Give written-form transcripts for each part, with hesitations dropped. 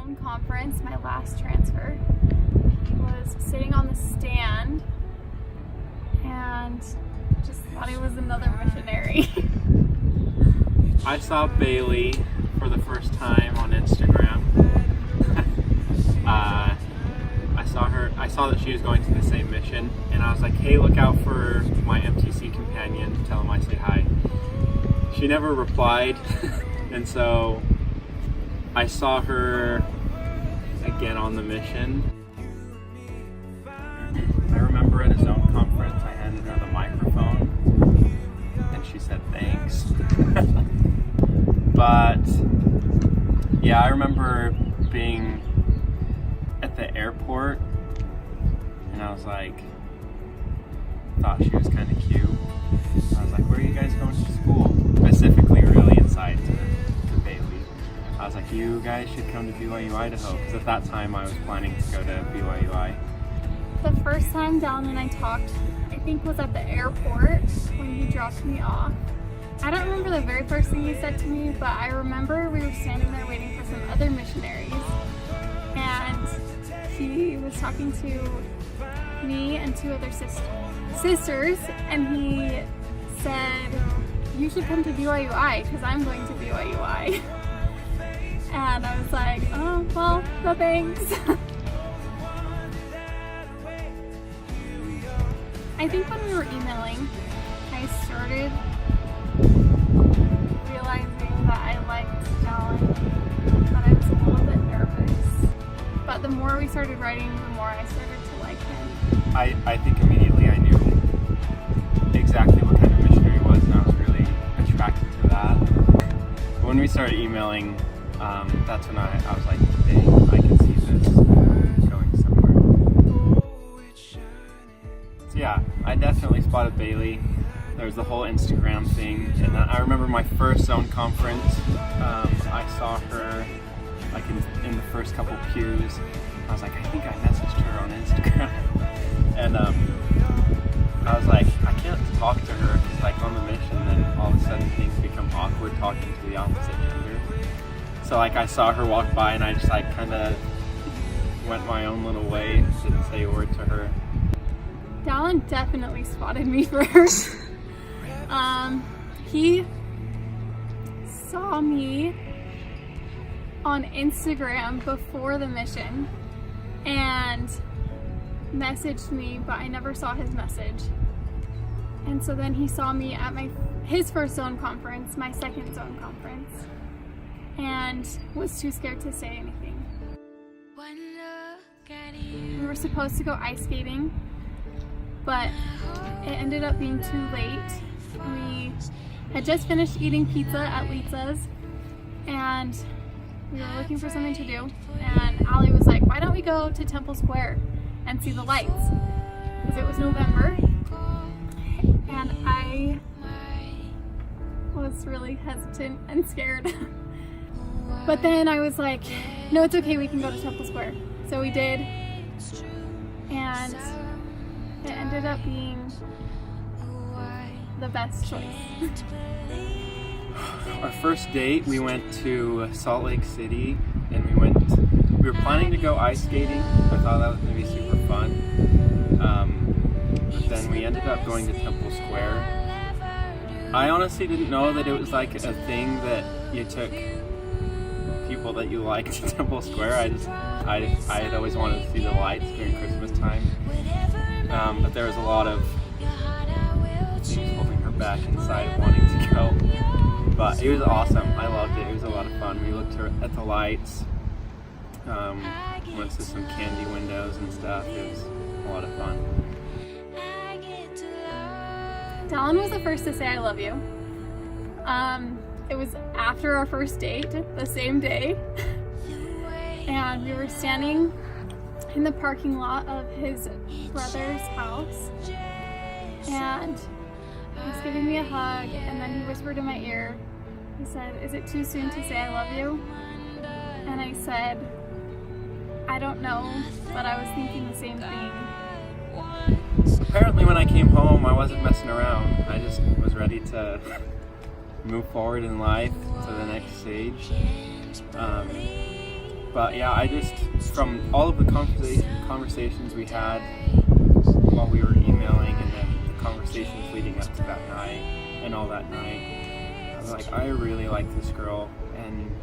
zone conference, my last transfer, was sitting on the stand and just thought he was another missionary. I saw Bailey for the first time on Instagram. I saw that she was going to the same mission, and I was like, hey, look out for my MTC companion, tell him I say hi. She never replied, and so I saw her again on the mission. I remember at a zone conference I handed her the microphone, and she said thanks. But yeah, I remember being at the airport, and I was like, thought she was kind of cute. I was like, where are you guys going to school? Specifically, really inside to Bailey. I was like, you guys should come to BYU, Idaho, because at that time I was planning to go to BYU. The first time Dallin and I talked, I think, was at the airport when he dropped me off. I don't remember the very first thing he said to me, but I remember we were standing there waiting for some other missionaries, and he was talking to me and two other sisters, and he said, you should come to BYUI because I'm going to BYUI. And I was like, oh, well, no thanks. I think when we were emailing, I started realizing that I liked Dallin, but I was a little bit nervous. But the more we started writing, the more I started to like him. I think immediately I knew exactly what kind of missionary he was, and I was really attracted to that. When we started emailing, that's when I was like, dang, I can see this going somewhere. So yeah, I definitely spotted Bailey. There was the whole Instagram thing, and I remember my first zone conference, I saw her like in the first couple pews. I was like, I think I messaged her on Instagram. And I was like, I can't talk to her because like on the mission, then all of a sudden things become awkward talking to the opposite gender. So like I saw her walk by, and I just like kind of went my own little way, didn't say a word to her. Dallin definitely spotted me first. He saw me on Instagram before the mission and messaged me, but I never saw his message. And so then he saw me at his first zone conference, my second zone conference, and was too scared to say anything. We were supposed to go ice skating, but it ended up being too late. We had just finished eating pizza at Litza's, and we were looking for something to do, and Allie was like, why don't we go to Temple Square and see the lights? Because it was November, and I was really hesitant and scared. But then I was like, no, it's okay, we can go to Temple Square. So we did, and it ended up being the best choice. Our first date, we went to Salt Lake City, and we were planning to go ice skating. I thought that was going to be super fun. But then we ended up going to Temple Square. I honestly didn't know that it was like a thing that you took people that you liked to Temple Square. I had always wanted to see the lights during Christmas time. But there was a lot of things holding her back inside wanting to go. But it was awesome. I loved it. It was a lot of fun. We looked at the lights, went to some candy windows and stuff. It was a lot of fun. Dallin was the first to say I love you. It was after our first date, the same day, and we were standing in the parking lot of his brother's house, and he was giving me a hug, and then he whispered in my ear, he said, is it too soon to say I love you? And I said, I don't know, but I was thinking the same thing. Apparently when I came home, I wasn't messing around. I just was ready to move forward in life to the next stage. But yeah, I just, from all of the conversations we had while we were emailing, and then the conversations leading up to that night and all that night, I was like, I really like this girl, and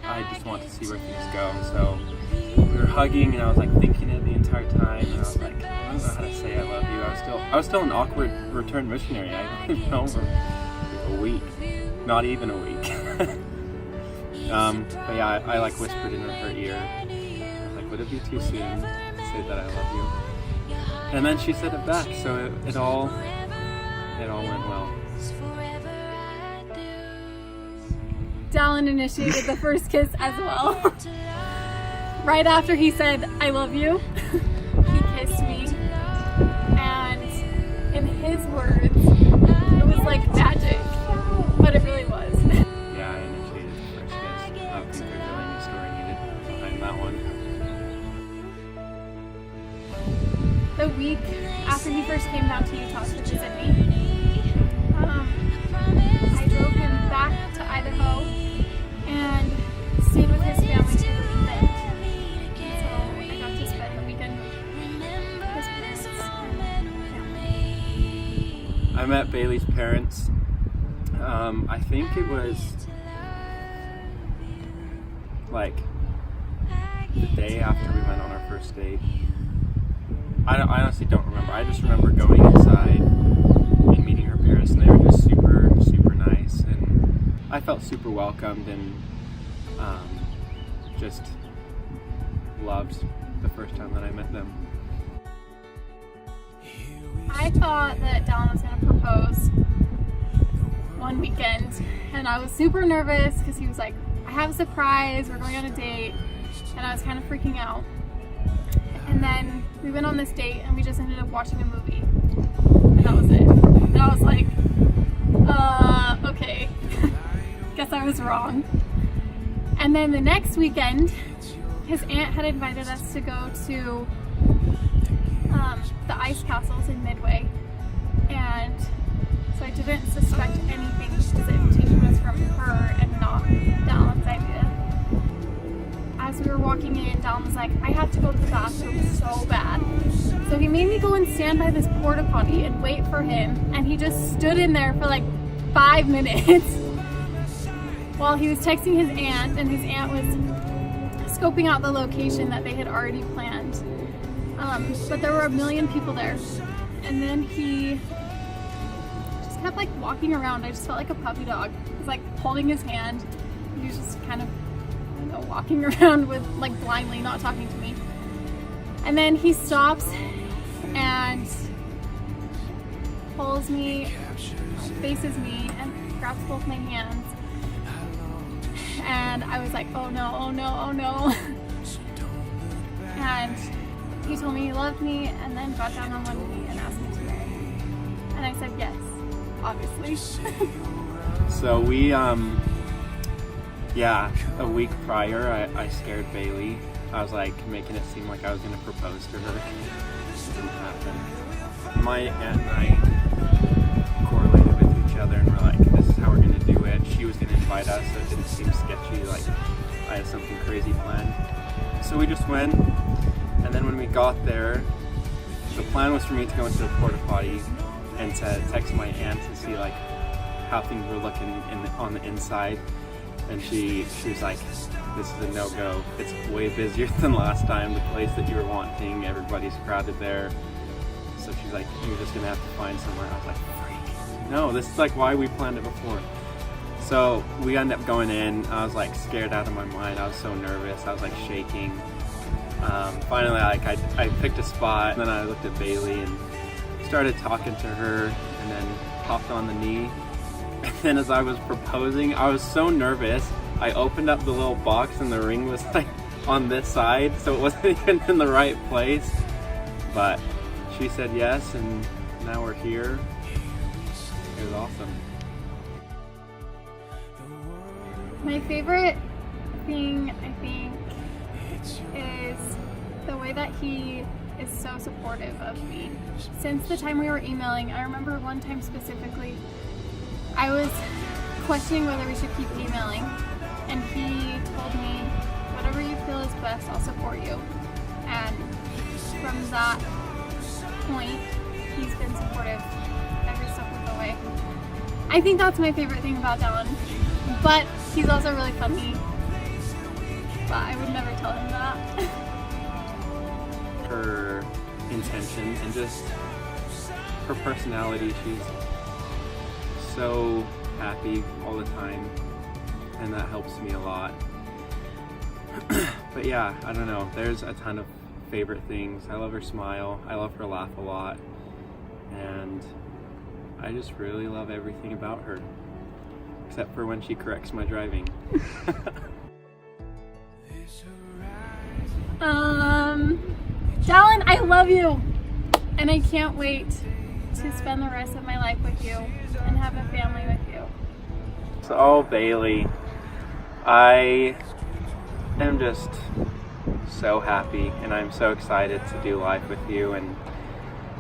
I just want to see where things go. So we were hugging, and I was like thinking it the entire time, and I was like, I don't know how to say I love you. I was still an awkward return missionary. I didn't know for a week, not even a week. But yeah, I like whispered in her ear. I was like, would it be too soon to say that I love you? And then she said it back, so it all went well. Dallin initiated the first kiss as well. Right after he said, I love you, he kissed me. And in his words, it was like magic, but it really was. Yeah, I initiated the first kiss. I don't think there's really any story needed behind that one. The week after he first came down to Utah to visit me, I drove him back to Idaho and stayed with his family for the weekend. So I got to spend the weekend with his parents and family. I met Bailey's parents. I think it was like the day after we went on our first date. I honestly don't remember. I just remember going inside and meeting her parents, and they were just super, super nice, and I felt super welcomed and just loved the first time that I met them. I thought that Dallin was going to propose one weekend, and I was super nervous because he was like, I have a surprise, we're going on a date, and I was kind of freaking out. And then we went on this date and we just ended up watching a movie, and that was it. And I was like, okay, guess I was wrong. And then the next weekend, his aunt had invited us to go to the ice castles in Midway, and so I didn't suspect anything because the invitation was from her and not Dallin's idea. As we were walking in, Dallin was like, I have to go to the bathroom so bad. So he made me go and stand by this porta potty and wait for him, and he just stood in there for like 5 minutes while he was texting his aunt, and his aunt was scoping out the location that they had already planned. But there were a million people there. And then he just kept like walking around. I just felt like a puppy dog. I was like holding his hand. He was just kind of, walking around with like blindly, not talking to me. And then he stops and pulls me, faces me, and grabs both my hands. And I was like, oh no, oh no, oh no. And he told me he loved me, and then got down on one knee and asked me to marry him. And I said yes, obviously. So we, yeah, a week prior, I scared Bailey. I was like making it seem like I was going to propose to her. It didn't happen. My aunt and I correlated with each other and were like, this is how we're going to do it. She was going to invite us, so it didn't seem sketchy, like I had something crazy planned. So we just went, and then when we got there, the plan was for me to go into the porta potty and to text my aunt to see like how things were looking on the inside. And she was like, this is a no-go. It's way busier than last time. The place that you were wanting, everybody's crowded there. So she's like, you're just gonna have to find somewhere. I was like, freak. No, this is like why we planned it before. So we ended up going in. I was like scared out of my mind. I was so nervous. I was like shaking. Finally, like I picked a spot, and then I looked at Bailey and started talking to her, and then hopped on the knee. And then as I was proposing, I was so nervous, I opened up the little box and the ring was like on this side, so it wasn't even in the right place. But she said yes, and now we're here. It was awesome. My favorite thing, I think, is the way that he is so supportive of me. Since the time we were emailing, I remember one time specifically, I was questioning whether we should keep emailing, and he told me, whatever whatever you feel is best, I'll support you. And from that point, he's been supportive every step of the way. I think that's my favorite thing about Dallin. But he's also really funny. But I would never tell him that. Her intentions and just her personality, she's so happy all the time, and that helps me a lot. But yeah, I don't know, there's a ton of favorite things. I love her smile, I love her laugh a lot, and I just really love everything about her, except for when she corrects my driving. Dallin, I love you, and I can't wait to spend the rest of my life with you and have a family with you. So, Bailey, I am just so happy, and I'm so excited to do life with you, and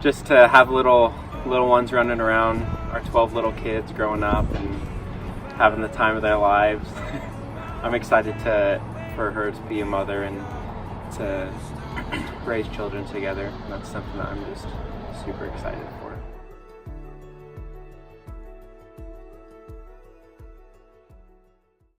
just to have little ones running around, our 12 little kids growing up and having the time of their lives. I'm excited for her to be a mother and to raise children together. That's something that I'm just super excited for.